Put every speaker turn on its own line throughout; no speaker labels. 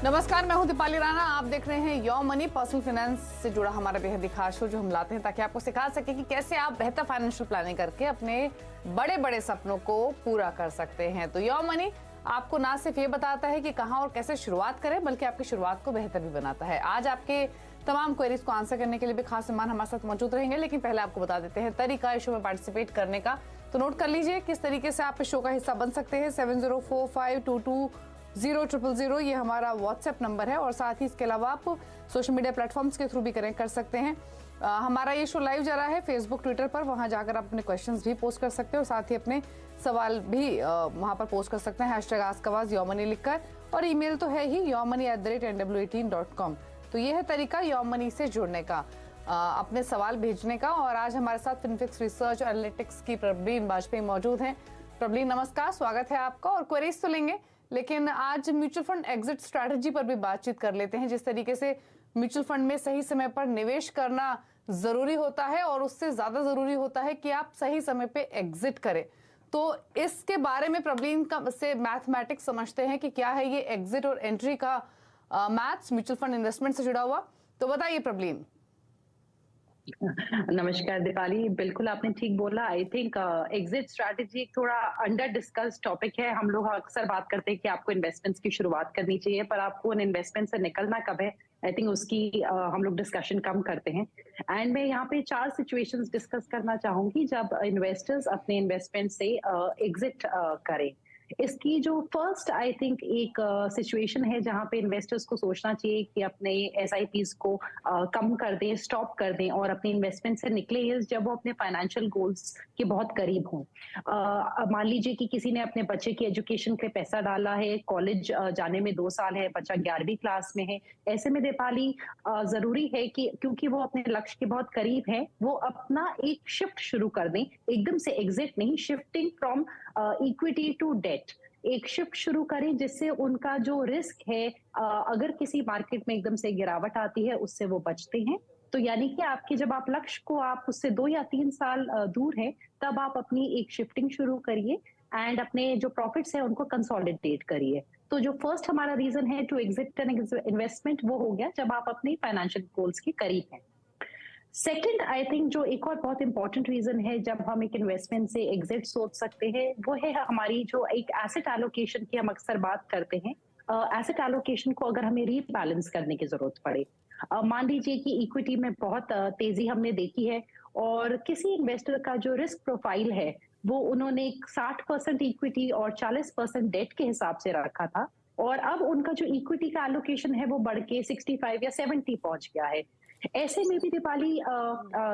नमस्कार, मैं हूं दीपाली राणा। आप देख रहे हैं योर मनी, पर्सनल फाइनेंस से जुड़ा हमारा बेहद ही खास शो जो हम लाते हैं ताकि आपको सिखा सके कि कैसे आप बेहतर फाइनेंशियल प्लानिंग करके अपने बड़े बड़े सपनों को पूरा कर सकते हैं। तो योर मनी आपको ना सिर्फ ये बताता है कि कहां और कैसे शुरुआत करें, बल्कि आपकी शुरुआत को बेहतर भी बनाता है। आज आपके तमाम क्वेरीज को आंसर करने के लिए भी खास मेहमान हमारे साथ मौजूद रहेंगे, लेकिन पहले आपको बता देते हैं तरीका इस शो में पार्टिसिपेट करने का। तो नोट कर लीजिए किस तरीके से आप इस शो का हिस्सा बन सकते हैं। 7045220000 ये हमारा व्हाट्सएप नंबर है, और साथ ही इसके अलावा आप सोशल मीडिया प्लेटफॉर्म्स के थ्रू भी कर सकते हैं। हमारा ये शो लाइव जा रहा है फेसबुक, ट्विटर पर, वहां जाकर आप अपने क्वेश्चंस भी पोस्ट कर सकते हैं और साथ ही अपने सवाल भी वहां पर पोस्ट कर सकते हैं #AskAwaz योर मनी लिखकर, और ईमेल तो है ही yourmoney@nw18.com। तो ये है तरीका योर मनी से जुड़ने का, अपने सवाल भेजने का। और आज हमारे साथ फिनफिक्स रिसर्च एनालिटिक्स की प्रवीण वाजपेयी मौजूद हैं। प्रवीण नमस्कार, स्वागत है आपका। और क्वेरीज तो लेंगे, लेकिन आज म्यूचुअल फंड एग्जिट स्ट्रैटेजी पर भी बातचीत कर लेते हैं। जिस तरीके से म्यूचुअल फंड में सही समय पर निवेश करना जरूरी होता है, और उससे ज्यादा जरूरी होता है कि आप सही समय पे एग्जिट करें। तो इसके बारे में प्रवीण से मैथमेटिक्स समझते हैं कि क्या है ये एग्जिट और एंट्री का मैथ्स म्यूचुअल फंड इन्वेस्टमेंट से जुड़ा हुआ। तो बताइए प्रवीण।
नमस्कार दीपाली, बिल्कुल आपने ठीक बोला। आई थिंक एग्जिट स्ट्रैटेजी एक थोड़ा अंडर डिस्कस टॉपिक है। हम लोग अक्सर बात करते हैं कि आपको इन्वेस्टमेंट्स की शुरुआत करनी चाहिए, पर आपको उन इन्वेस्टमेंट से निकलना कब है, आई थिंक उसकी हम लोग डिस्कशन कम करते हैं। एंड मैं यहाँ पे 4 सिचुएशंस डिस्कस करना चाहूंगी जब इन्वेस्टर्स अपने इन्वेस्टमेंट से एग्जिट करें। इसकी जो फर्स्ट आई थिंक एक सिचुएशन है जहां पे इन्वेस्टर्स को सोचना चाहिए कि अपने एसआईपीज को कम कर दें, स्टॉप कर दें और अपने इन्वेस्टमेंट से निकले जब वो अपने फाइनेंशियल गोल्स के बहुत करीब हों। मान लीजिए कि किसी ने अपने बच्चे की एजुकेशन पे पैसा डाला है, कॉलेज जाने में 2 साल है, बच्चा 11वीं क्लास में है। ऐसे में दीपाली जरूरी है कि क्योंकि वो अपने लक्ष्य के बहुत करीब है, वो अपना एक शिफ्ट शुरू कर दें। एकदम से एग्जिट नहीं, shifting from equity to debt, एक शिफ्ट शुरू करें जिससे उनका जो रिस्क है, अगर किसी मार्केट में एकदम से गिरावट आती है उससे वो बचते हैं। तो यानी कि आपके जब आप लक्ष्य को आप उससे 2 या 3 साल दूर है, तब आप अपनी एक शिफ्टिंग शुरू करिए एंड अपने जो प्रॉफिट्स है उनको कंसोलिडेट करिए। तो जो फर्स्ट हमारा रीजन है टू एग्जिट एन इन्वेस्टमेंट, वो हो गया जब आप अपने फाइनेंशियल गोल्स के करीब हैं। सेकंड आई थिंक जो एक और बहुत इंपॉर्टेंट रीजन है जब हम एक इन्वेस्टमेंट से एग्जिट सोच सकते हैं, वो है हमारी जो एक एसेट एलोकेशन की हम अक्सर बात करते हैं। एसेट एलोकेशन को अगर हमें रीबैलेंस करने की जरूरत पड़े, मान लीजिए कि इक्विटी में बहुत तेजी हमने देखी है और किसी इन्वेस्टर का जो रिस्क प्रोफाइल है वो उन्होंने 60% इक्विटी और 40% डेट के हिसाब से रखा था, और अब उनका जो इक्विटी का एलोकेशन है वो बढ़ के 65 या 70 पहुंच गया है। ऐसे में भी दीपाली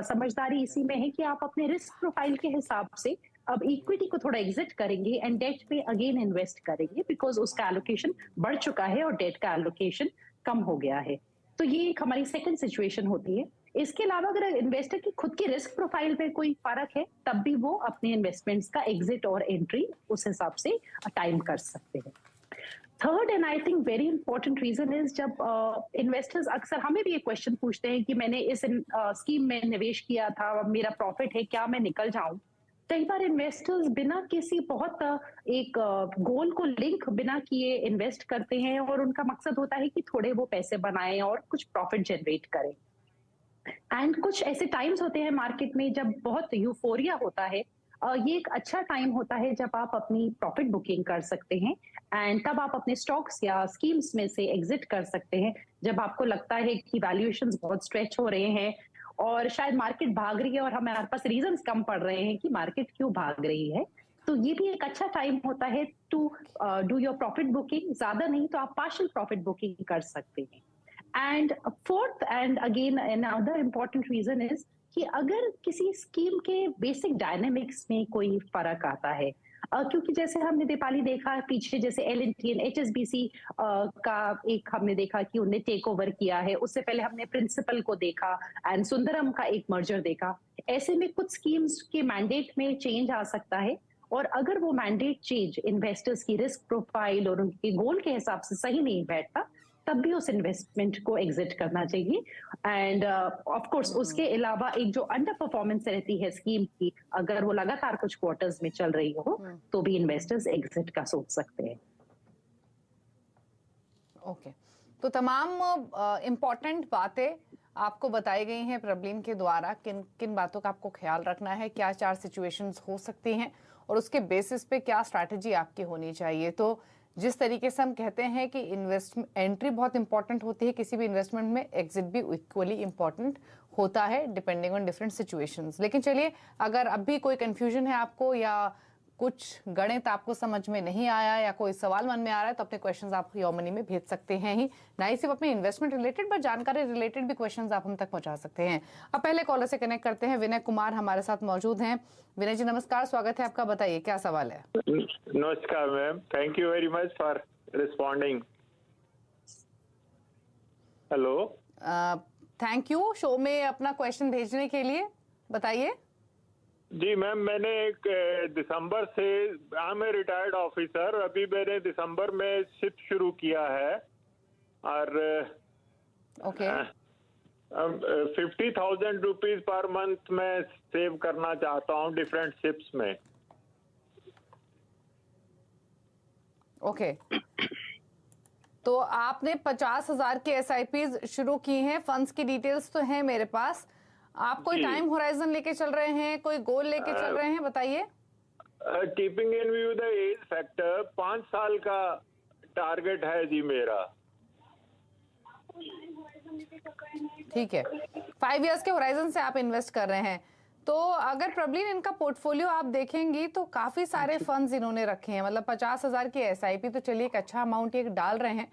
समझदारी इसी में है कि आप अपने रिस्क प्रोफाइल के हिसाब से अब इक्विटी को थोड़ा एग्जिट करेंगे एंड डेट पे अगेन इन्वेस्ट करेंगे, बिकॉज उसका एलोकेशन बढ़ चुका है और डेट का एलोकेशन कम हो गया है। तो ये एक हमारी सेकंड सिचुएशन होती है। इसके अलावा अगर इन्वेस्टर की खुद की रिस्क प्रोफाइल में कोई फर्क है, तब भी वो अपने इन्वेस्टमेंट्स का एग्जिट और एंट्री उस हिसाब से टाइम कर सकते हैं। Third and I think very important reason is जब इन्वेस्टर्स अक्सर हमें भी एक क्वेश्चन पूछते हैं कि मैंने इस स्कीम में निवेश किया था, मेरा प्रॉफिट है, क्या मैं निकल जाऊं। कई बार इन्वेस्टर्स बिना किसी बहुत एक गोल को लिंक बिना किए इन्वेस्ट करते हैं और उनका मकसद होता है कि थोड़े वो पैसे बनाएं और कुछ प्रॉफिट जनरेट करें। एंड कुछ ऐसे टाइम्स होते हैं मार्केट में जब बहुत यूफोरिया होता है, ये एक अच्छा टाइम होता है जब आप अपनी प्रॉफिट बुकिंग कर सकते हैं एंड तब आप अपने स्टॉक्स या स्कीम्स में से एग्जिट कर सकते हैं जब आपको लगता है कि वैल्यूएशंस बहुत स्ट्रेच हो रहे हैं और शायद मार्केट भाग रही है और हमारे पास रीजंस कम पड़ रहे हैं कि मार्केट क्यों भाग रही है। तो ये भी एक अच्छा टाइम होता है to do your profit booking. ज्यादा नहीं तो आप पार्शियल प्रॉफिट बुकिंग कर सकते हैं। And fourth and again another important reason is कि अगर किसी स्कीम के बेसिक डायनेमिक्स में कोई फर्क आता है, क्योंकि जैसे हमने दीपाली देखा पीछे, जैसे एल&टी एंड एचएसबीसी का एक हमने देखा कि उन्हें टेक ओवर किया है, उससे पहले हमने प्रिंसिपल को देखा एंड सुंदरम का एक मर्जर देखा। ऐसे में कुछ स्कीम्स के मैंडेट में चेंज आ सकता है, और अगर वो मैंडेट चेंज इन्वेस्टर्स की रिस्क प्रोफाइल और उनके गोल के हिसाब से सही नहीं बैठता, तब भी उस इन्वेस्टमेंट को एग्जिट करना चाहिए। एंड ऑफ कोर्स उसके अलावा एक जो अंडर परफॉर्मेंस रहती है स्कीम की, अगर वो लगातार कुछ क्वार्टर्स में चल रही हो, तो भी इन्वेस्टर्स एग्जिट का सोच सकते हैं।
ओके, तो तमाम इम्पोर्टेंट बातें आपको बताई गई हैं प्रबलीन के द्वारा। किन किन बातों का आपको ख्याल रखना है, क्या 4 सिचुएशंस हो सकती हैं और उसके बेसिस पे क्या स्ट्रैटेजी आपकी होनी चाहिए। तो जिस तरीके से हम कहते हैं कि एंट्री बहुत इंपॉर्टेंट होती है किसी भी इन्वेस्टमेंट में, एग्जिट भी इक्वली इंपॉर्टेंट होता है डिपेंडिंग ऑन डिफरेंट सिचुएशंस। लेकिन चलिए, अगर अब भी कोई कंफ्यूजन है आपको या कुछ गणित आपको समझ में नहीं आया या कोई सवाल मन में आ रहा है, तो अपने क्वेश्चंस आप योर मनी में भेज सकते हैं ही, ना ही सिर्फ अपने इन्वेस्टमेंट रिलेटेड बट जानकारी रिलेटेड भी क्वेश्चंस आप हम तक पहुंचा सकते हैं। अब पहले कॉलर से कनेक्ट करते हैं। विनय कुमार हमारे साथ मौजूद हैं। विनय जी नमस्कार, स्वागत है आपका, बताइए क्या सवाल है।
नमस्कार ma'am, thank you very much for responding. Hello,
thank you show में अपना क्वेश्चन भेजने के लिए, बताइए।
जी मैम, मैंने एक दिसंबर से, I am a retired officer, अभी मैंने दिसंबर में शिप शुरू किया है और
ओके
50,000 रुपीज पर मंथ में सेव करना चाहता हूँ डिफरेंट शिप्स में।
ओके, तो आपने 50,000 की SIPs शुरू की हैं। फंड्स की डिटेल्स तो हैं मेरे पास। आप कोई टाइम होराइजन लेके चल रहे हैं, कोई गोल लेके चल रहे हैं, बताइए।
Keeping in view the age factor, 5 साल का टारगेट है जी मेरा।
ठीक है, 5 इयर्स के होराइजन से आप इन्वेस्ट कर रहे हैं। तो अगर प्रबलीन इनका पोर्टफोलियो आप देखेंगी तो काफी सारे फंड्स इन्होंने रखे हैं। मतलब 50,000 की SIP तो चलिए एक अच्छा अमाउंट एक डाल रहे हैं,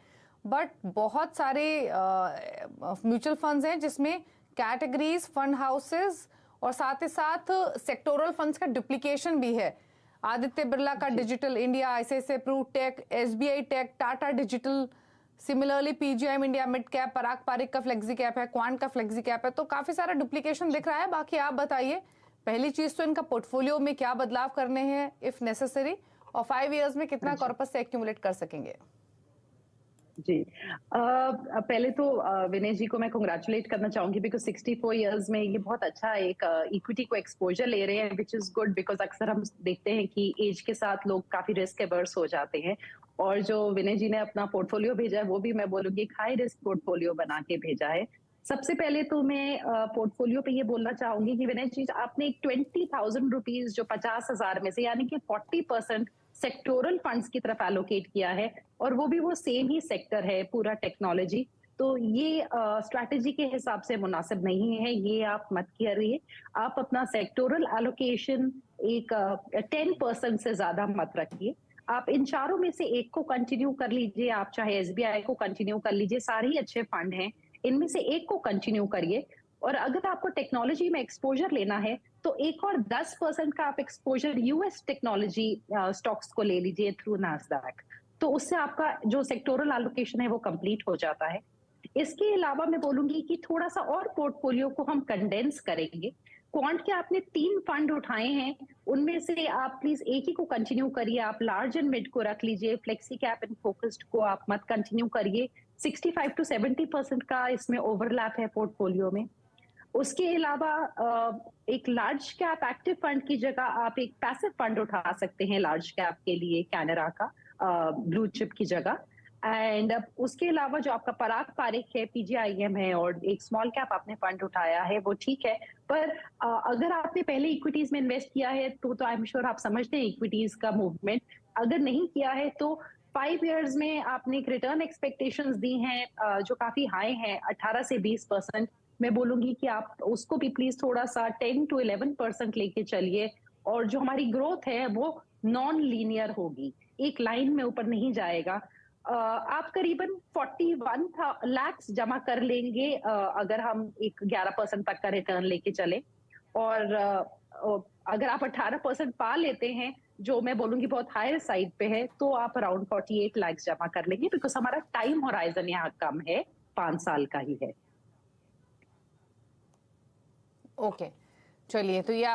बट बहुत सारे म्यूचुअल फंड्स हैं जिसमें कैटेगरीज, फंड हाउसेस और साथ ही साथ सेक्टोरल फंड्स का डुप्लीकेशन भी है। आदित्य बिरला का digital India, ICICI pru tech, SBI tech, Tata digital, similarly PGIM India mid cap, Parag Parikh का फ्लेक्सी कैप है, क्वांट का फ्लेक्सी कैप है। तो काफी सारा डुप्लीकेशन दिख रहा है। बाकी आप बताइए, पहली चीज तो इनका पोर्टफोलियो में क्या बदलाव करने हैं इफ नेसेसरी, और 5 इयर्स में कितना कॉर्पस से एक्यूमुलेट कर सकेंगे।
जी, पहले तो विनय जी को मैं कांग्रेचुलेट करना चाहूंगी बिकॉज 64 इयर्स में ये बहुत अच्छा एक इक्विटी को एक्सपोजर ले रहे हैं, विच इज गुड बिकॉज अक्सर हम देखते हैं कि एज के साथ लोग काफी रिस्क एवर्स हो जाते हैं। और जो विनय जी ने अपना पोर्टफोलियो भेजा है वो भी मैं बोलूंगी एक हाई रिस्क पोर्टफोलियो बना के भेजा है। सबसे पहले तो मैं पोर्टफोलियो पे ये बोलना चाहूंगी कि विनय जी, आपने 20,000 रुपीज जो 50,000 में से यानी कि 40% सेक्टोरल फंड्स की तरफ एलोकेट किया है, और वो भी वो सेम ही सेक्टर है, पूरा टेक्नोलॉजी। तो ये स्ट्रैटेजी के हिसाब से मुनासिब नहीं है, ये आप मत करिए। आप अपना सेक्टोरल एलोकेशन एक 10% से ज्यादा मत रखिए। आप इन चारों में से एक को कंटिन्यू कर लीजिए। आप चाहे SBI को कंटिन्यू कर लीजिए, सारे ही अच्छे फंड हैं, इनमें से एक को कंटिन्यू करिए। और अगर आपको टेक्नोलॉजी में एक्सपोजर लेना है तो एक और 10% का आप एक्सपोजर US टेक्नोलॉजी स्टॉक्स को ले लीजिए थ्रू नास्डैक। तो उससे आपका जो सेक्टोरल एलोकेशन है वो कंप्लीट हो जाता है। इसके अलावा मैं बोलूंगी कि थोड़ा सा और पोर्टफोलियो को हम कंडेंस करेंगे। क्वांट के आपने 3 फंड उठाए हैं, उनमें से आप प्लीज एक ही को कंटिन्यू करिए। आप लार्ज एंड मिड को रख लीजिए, फ्लेक्सी कैप एंड फोकस्ड को आप मत कंटिन्यू करिए। 65 to 70% का इसमें ओवरलैप है पोर्टफोलियो में। उसके अलावा एक लार्ज कैप एक्टिव फंड की जगह आप एक पैसिव फंड उठा सकते हैं लार्ज कैप के लिए, कैनरा का ब्लू चिप की जगह। एंड उसके अलावा जो आपका पराग पारिक है, PGIM है, और एक स्मॉल कैप आपने फंड उठाया है, वो ठीक है। पर अगर आपने पहले इक्विटीज में इन्वेस्ट किया है तो आई एम श्योर आप समझते हैं इक्विटीज का मूवमेंट। अगर नहीं किया है तो 5 इयर्स में आपने एक रिटर्न एक्सपेक्टेशंस दी हैं जो काफी हाई हैं, 18 से 20%। मैं बोलूंगी कि आप उसको भी प्लीज थोड़ा सा 10 to 11% लेके चलिए। और जो हमारी ग्रोथ है वो नॉन लीनियर होगी, एक लाइन में ऊपर नहीं जाएगा। आप करीबन 41 लाख जमा कर लेंगे अगर हम एक 11% तक का रिटर्न लेके चले। और अगर आप 18% पा लेते हैं, जो मैं बोलूंगी बहुत हायर साइड पे है, तो आप अराउंड 48 लाख जमा कर लेंगे, बिकॉज हमारा टाइम होराइजन यहाँ कम है, 5 साल का ही है।
ओके, चलिए, तो ये आप